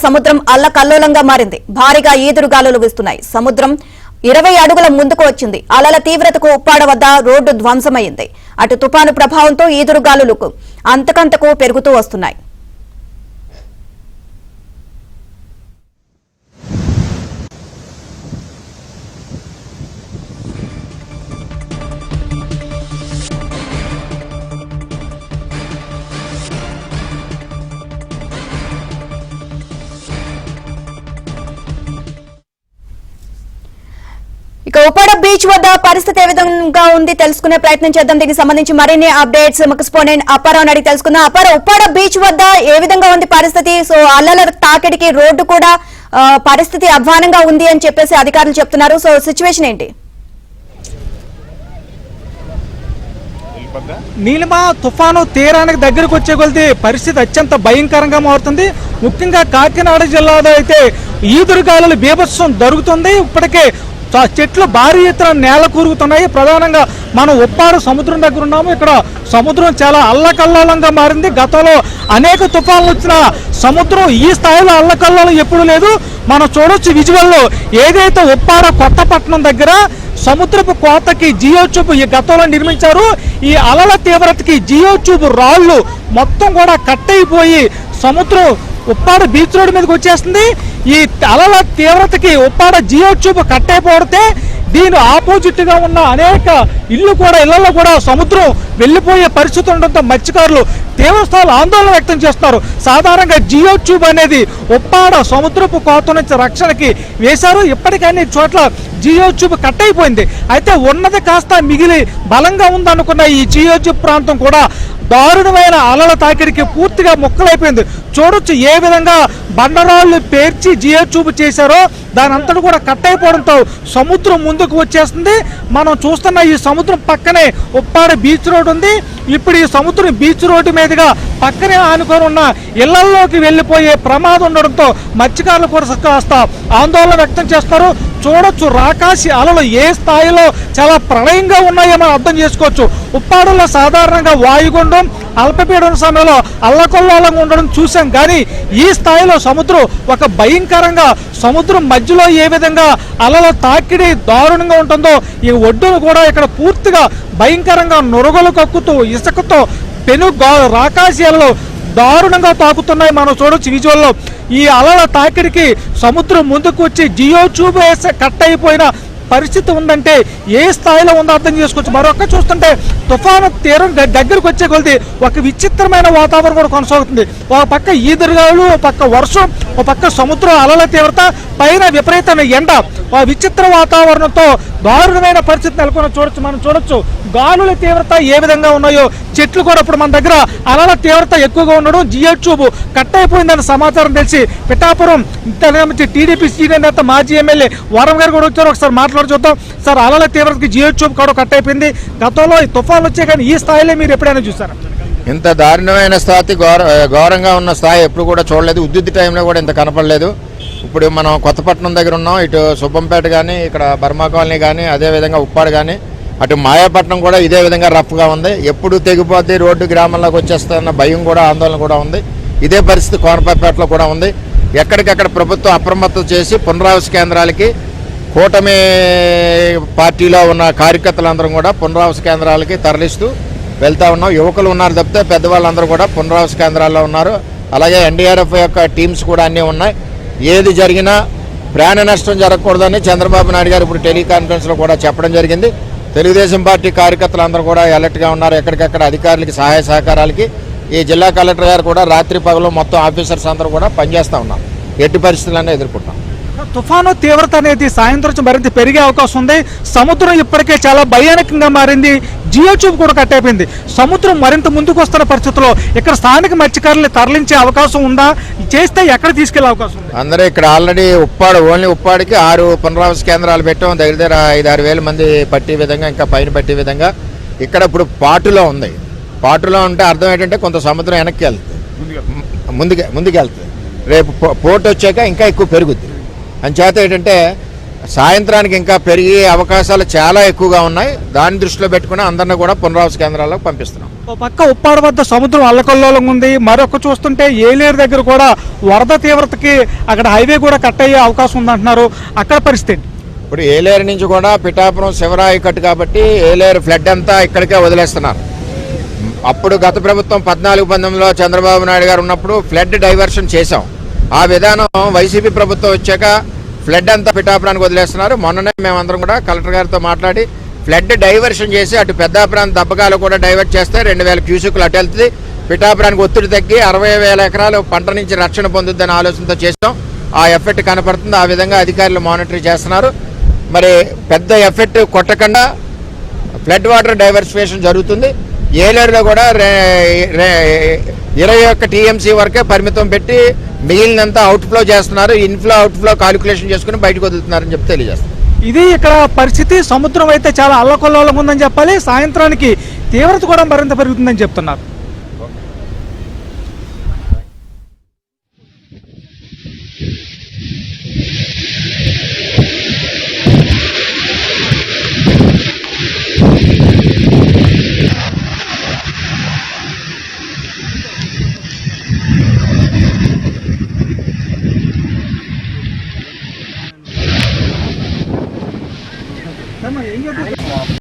సముద్రం అల్లకల్లోలంగా మారింది. భారీగా ఈదురుగాలులు వీస్తున్నాయి. సముద్రం 20 అడుగుల ముందుకు వచ్చింది. అలల తీవ్రతకు ఉప్పాడ వద్ద రోడ్డు ధ్వంసమైంది. అటు తుపాను ప్రభావంతో ఈదురుగాలులకు అంతకంతకు పెరుగుతూ వస్తున్నాయి. ఇక ఉప్పాడ బీచ్ వద్ద పరిస్థితి ఏ విధంగా ఉంది తెలుసుకునే ప్రయత్నం చేద్దాం. దీనికి సంబంధించి మరిన్ని అప్డేట్స్ కరెస్పాండెంట్ అప్పారావు అడిగి తెలుసుకుందాం. అప్పారావు, ఉప్పాడ బీచ్ వద్ద ఏ విధంగా ఉంది పరిస్థితి? సో అల్లల తాకిడికి రోడ్డు కూడా పరిస్థితి అధ్వానంగా ఉంది అని చెప్పేసి అధికారులు చెప్తున్నారు. సో సిచ్యువేషన్ ఏంటి? నీలిమ తుఫాను తీరానికి దగ్గరకు వచ్చే కొలిది పరిస్థితి అత్యంత భయంకరంగా మారుతుంది. ముఖ్యంగా కాకినాడ జిల్లాలో అయితే ఈదురుగాలుల బీభత్సం జరుగుతుంది. ఇప్పటికే చెట్లు భారీ ఎత్తున నేల కూరుగుతున్నాయి. ప్రధానంగా మనం ఉప్పాడ సముద్రం దగ్గర ఉన్నాము. ఇక్కడ సముద్రం చాలా అల్లకల్లోలంగా మారింది. గతంలో అనేక తుఫాన్లు వచ్చిన సముద్రం ఈ స్థాయిలో అల్లకల్లోలం ఎప్పుడు లేదు. మనం చూడొచ్చు విజువల్లో ఏదైతే ఉప్పాడ కొత్తపట్నం దగ్గర సముద్రపు కోతకి జియో ట్యూబ్ ఈ గతంలో నిర్మించారు. ఈ అలల తీవ్రతకి జియో ట్యూబ్ రాళ్లు మొత్తం కూడా కట్ అయిపోయి సముద్రం ఉప్పాడ బీచ్ రోడ్ మీదకి వచ్చేస్తుంది. ఈ అలల తీవ్రతకి ఉప్పాడ జియో ట్యూబ్ కట్ అయిపోతే దీని ఆపోజిట్ గా ఉన్న అనేక ఇళ్లలో కూడా సముద్రం వెళ్లిపోయే పరిస్థితి ఉండడంతో మత్స్యకారులు తీవ్రస్థాయిలో ఆందోళన వ్యక్తం చేస్తున్నారు. సాధారణంగా జియో ట్యూబ్ అనేది ఉప్పాడ సముద్రపు కోత నుంచి రక్షణకి వేశారు. ఇప్పటికన్నీ చోట్ల జియో ట్యూబ్ కట్ అయిపోయింది. అయితే ఉన్నది కాస్త మిగిలి బలంగా ఉందనుకున్న ఈ జియో ట్యూబ్ ప్రాంతం కూడా దారుణమైన అలల తాకిడికి పూర్తిగా ముక్కలైపోయింది. చూడొచ్చు ఏ విధంగా బండరాళ్ళు పేర్చి జియో ట్యూబ్ చేశారో దాని అంతటి కూడా కట్ అయిపోవడంతో సముద్రం ముందుకు వచ్చేస్తుంది. మనం చూస్తున్న ఈ సముద్రం పక్కనే ఉప్పాడ బీచ్ రోడ్ ఉంది. ఇప్పుడు ఈ సముద్రం బీచ్ రోడ్డు మీదుగా పక్కనే ఆనుకొని ఉన్న ఇళ్లలోకి వెళ్ళిపోయే ప్రమాదం ఉండడంతో మత్స్యకారులు కూడా కాస్త ఆందోళన వ్యక్తం చేస్తారు. చూడొచ్చు రాకాసి అలలు ఏ స్థాయిలో చాలా ప్రళయంగా ఉన్నాయో మనం అర్థం చేసుకోవచ్చు. ఉప్పాడలో సాధారణంగా వాయుగుండం అల్పపీడన సమయంలో అల్లకొల్లోలంగా ఉండడం చూసాం. కానీ ఈ స్థాయిలో సముద్రం ఒక భయంకరంగా సముద్రం మధ్యలో ఏ విధంగా అలల తాకిడి దారుణంగా ఉంటుందో ఈ ఒడ్డును కూడా ఇక్కడ పూర్తిగా భయంకరంగా నురగలు కక్కుతూ ఇసుకతో పెను రాకాసి అలలు దారుణంగా తాకుతున్నాయి. మనం చూడొచ్చు విజువల్లో ఈ అలల తాకిడికి సముద్రం ముందుకు వచ్చి జియో ట్యూబ్ కట్ అయిపోయిన పరిస్థితి ఉందంటే ఏ స్థాయిలో ఉందో అర్థం చేసుకోవచ్చు. మరొక చూస్తుంటే తుఫాను తీరం దగ్గరకు వచ్చే కొలిది ఒక విచిత్రమైన వాతావరణం కూడా కొనసాగుతుంది. ఒక పక్క ఈదురుగాలు, ఒక పక్క వర్షం, ఒక పక్క సముద్రం అలల తీవ్రత, పైన విపరీతమైన ఎండ, ఆ విచిత్ర వాతావరణంతో దారుణమైన పరిస్థితి నెలకొని మనం చూడొచ్చు. గాలుల తీవ్రత ఏ విధంగా ఉన్నాయో, చెట్లు కూడా ఇప్పుడు మన దగ్గర అలల తీవ్రత ఎక్కువగా ఉండడం, జియో ట్యూబ్ కట్ అయిపోయిందని సమాచారం తెలిసి పిఠాపురం టీడీపీ సీనియర్ నేత మాజీ ఎమ్మెల్యే వరం గారు కూడా వచ్చారు. ఒకసారి మాట్లాడి చూద్దాం. సార్, అలల తీవ్రతకి జియో ట్యూబ్ కూడా కట్ అయిపోయింది. గతంలో ఈ తుఫాన్లు వచ్చాయి కానీ ఈ స్థాయిలో మీరు ఎప్పుడైనా చూసారా? ఇంత దారుణమైన స్థాయి ఘోరంగా ఉన్న స్థాయి ఎప్పుడు కూడా చూడలేదు. ఉద్యుత్ టైంలో కూడా ఇంత కనపడలేదు. ఇప్పుడు మనం కొత్తపట్నం దగ్గర ఉన్నాం. ఇటు సుబ్బంపేట కానీ, ఇక్కడ బర్మా కాలనీ కానీ, అదేవిధంగా ఉప్పాడు కానీ, అటు మాయాపట్నం కూడా ఇదే విధంగా రఫ్గా ఉంది. ఎప్పుడు తెగిపోతే రోడ్డు గ్రామంలోకి వచ్చేస్తున్న భయం కూడా, ఆందోళన కూడా ఉంది. ఇదే పరిస్థితి కోనపేటలో కూడా ఉంది. ఎక్కడికక్కడ ప్రభుత్వం అప్రమత్తం చేసి పునరావాస కేంద్రాలకి కూటమి పార్టీలో ఉన్న కార్యకర్తలందరం కూడా పునరావాస కేంద్రాలకి తరలిస్తూ వెళ్తూ ఉన్నాం. యువకులు ఉన్నారు తప్పితే పెద్దవాళ్ళందరూ కూడా పునరావాస కేంద్రాల్లో ఉన్నారు. అలాగే ఎన్డీఆర్ఎఫ్ యొక్క టీమ్స్ కూడా అన్నీ ఉన్నాయి. ఏది జరిగినా ప్రాణ నష్టం జరగకూడదని చంద్రబాబు నాయుడు గారు ఇప్పుడు టెలికాన్ఫరెన్స్లో కూడా చెప్పడం జరిగింది. తెలుగుదేశం పార్టీ కార్యకర్తలందరూ కూడా అలర్ట్గా ఉన్నారు. ఎక్కడికక్కడ అధికారులకి సహాయ సహకారాలకి ఈ జిల్లా కలెక్టర్ గారు కూడా రాత్రి పగలు మొత్తం ఆఫీసర్స్ అందరూ కూడా పనిచేస్తూ ఉన్నారు. ఎట్టి పరిస్థితులన్నీ ఎదుర్కొంటాం. తుఫాను తీవ్రత అనేది సాయంత్రం మరింత పెరిగే అవకాశం ఉంది. సముద్రం ఇప్పటికే చాలా భయానకంగా మారింది. జియో ట్యూబ్ కూడా కట్ అయిపోయింది. సముద్రం మరింత ముందుకు వస్తున్న పరిస్థితుల్లో ఇక్కడ స్థానిక మత్స్యకారులను తరలించే అవకాశం ఉందా? చేస్తే ఎక్కడ తీసుకెళ్లే అవకాశం ఉంది? అందరూ ఇక్కడ ఆల్రెడీ ఓన్లీ ఉప్పాడికి 6 పునరావాస కేంద్రాలు పెట్టాం. దగ్గర 5-6 వేల మంది పట్టే విధంగా, ఇంకా పైన పట్టే విధంగా ఇక్కడ ఇప్పుడు పాటులో ఉంది. పాటులో ఉంటే అర్థం ఏంటంటే కొంత సముద్రం వెనక్కి వెళ్తుంది, ముందుకు వెళ్తుంది. రేపు పోర్ట్ వచ్చాక ఇంకా ఎక్కువ పెరుగుద్ది. అంచేత ఏంటంటే సాయంత్రానికి ఇంకా పెరిగే అవకాశాలు చాలా ఎక్కువగా ఉన్నాయి. దాన్ని దృష్టిలో పెట్టుకుని అందరినీ కూడా పునరావాస కేంద్రాలకు పంపిస్తున్నాం. ఓ పక్క ఉప్పాడ వద్ద సముద్రం అల్లకల్లోలంగా ఉంది, మరొక చూస్తుంటే ఏలేరు దగ్గర కూడా వరద తీవ్రతకి అక్కడ హైవే కూడా కట్ అయ్యే అవకాశం ఉందంటున్నారు. అక్కడ పరిస్థితి ఏంటి? ఇప్పుడు ఏలేరు నుంచి కూడా పిఠాపురం శివరాయి కట్టు కాబట్టి ఏలేరు ఫ్లడ్ అంతా ఇక్కడికే వదిలేస్తున్నారు. అప్పుడు గత ప్రభుత్వం 14-19లో చంద్రబాబు నాయుడు గారు ఉన్నప్పుడు ఫ్లడ్ డైవర్షన్ చేశాం. ఆ విధానం వైసీపీ ప్రభుత్వం వచ్చాక ఫ్లడ్ అంతా పిఠాపురానికి వదిలేస్తున్నారు. మొన్ననే మేమందరం కూడా కలెక్టర్ గారితో మాట్లాడి ఫ్లడ్ డైవర్షన్ చేసి అటు పెద్దాపురం దబ్బకాలు కూడా డైవర్ట్ చేస్తే 2000 క్యూసెక్లు అటు వెళ్తుంది. పిఠాపురానికి ఒత్తిడి తగ్గి 60,000 ఎకరాలు పంట నుంచి రక్షణ పొందుద్దని ఆలోచనతో చేస్తాం. ఆ ఎఫెక్ట్ కనపడుతుంది. ఆ విధంగా అధికారులు మానిటర్ చేస్తున్నారు. మరి పెద్ద ఎఫెక్ట్ కొట్టకుండా ఫ్లడ్ వాటర్ డైవర్సిఫికేషన్ జరుగుతుంది. ఏలేరులో కూడా 21 టీఎంసీ వరకే పరిమితం పెట్టి మిగిలినంతా అవుట్ఫ్లో చేస్తున్నారు. ఇన్ఫ్లో అవుట్ఫ్లో కాలిక్యులేషన్ చేసుకుని బయటకు వదులుతున్నారని చెప్పి తెలియజేస్తారు. ఇది ఇక్కడ పరిస్థితి. సముద్రం అయితే చాలా అల్లకల్లోలంగా ఉందని చెప్పాలి. సాయంత్రానికి తీవ్రత కూడా మరింత పెరుగుతుందని చెప్తున్నారు.